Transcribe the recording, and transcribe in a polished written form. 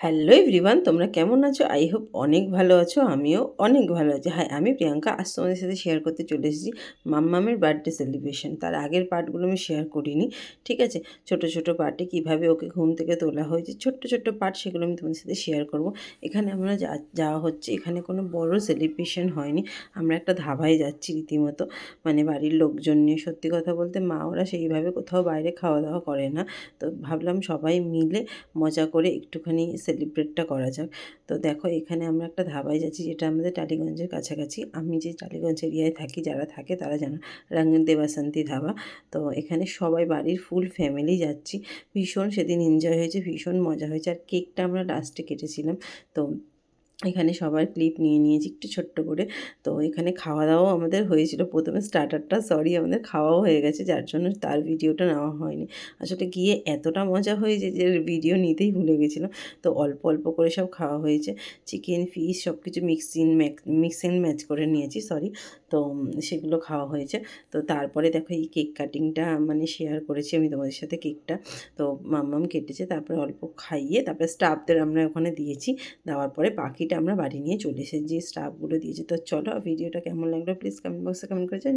Hello everyone, তোমরা কেমন আছো? আই হোপ অনেক ভালো আছো। আমিও অনেক ভালো আছি। হ্যাঁ, আমি প্রিয়াঙ্কা আজ তোমাদের সাথে শেয়ার করতে চলে এসেছি মাম্মামের বার্থডে সেলিব্রেশন। তার আগের পার্টগুলো আমি শেয়ার করিনি, ঠিক আছে? ছোট ছোট পার্টে কীভাবে ওকে ঘুম থেকে তোলা হয়েছে, ছোট্ট ছোট্ট পার্ট, সেগুলো আমি তোমাদের সাথে শেয়ার করব। এখানে আমরা যাওয়া হচ্ছে, এখানে কোনো বড় সেলিব্রেশন হয়নি। আমরা একটা ধাবায় যাচ্ছি রীতিমতো, মানে বাড়ির লোকজন নিয়ে। সত্যি কথা বলতে মা ওরা সেইভাবে কোথাও বাইরে খাওয়া দাওয়া করে না, তো ভাবলাম সবাই মিলে মজা করে একটুখানি সেলিব্রেটটা করা যাক। তো দেখো, এখানে আমরা একটা ধাবায় যাচ্ছি, যেটা আমাদের টালিগঞ্জের কাছাকাছি। আমি যে টালিগঞ্জ এরিয়ায় থাকি, যারা থাকে তারা জানো, দেবাশান্তি ধাবা। তো এখানে সবাই বাড়ির ফুল ফ্যামিলি যাচ্ছি। ভীষণ সেদিন এনজয় হয়েছে, ভীষণ মজা হয়েছে। আর কেকটা আমরা লাস্টে কেটেছিলাম। তো এখানে সবার ক্লিপ নিয়ে নিয়েছি একটু ছোট্ট করে। তো এখানে খাওয়া দাওয়াও আমাদের হয়েছিল। প্রথমে স্টার্টারটা আমাদের খাওয়াও হয়ে গেছে, যার জন্য তার ভিডিওটা নেওয়া হয়নি। আসলে গিয়ে এতটা মজা হয়েছে যে ভিডিও নিতেই ভুলে গেছিলাম। তো অল্প অল্প করে সব খাওয়া হয়েছে। চিকেন, ফিশ সব কিছু মিক্স অ্যান্ড ম্যাচ করে নিয়েছি, সরি। তো সেগুলো খাওয়া হয়েছে। তো তারপরে দেখো, এই কেক কাটিংটা মানে শেয়ার করেছি আমি তোমাদের সাথে কেকটা। তো মাম্মাম কেটেছে, তারপরে অল্প খাইয়ে তারপরে স্টাফদের আমরা ওখানে দিয়েছি। দেওয়ার পরে বাকিটা আমরা বাড়ি নিয়ে চলে এসেছি, যে স্টাফগুলো দিয়েছি। তো চলো, ভিডিওটা কেমন লাগলো প্লিজ কমেন্ট বক্সে কমেন্ট করে জানিও।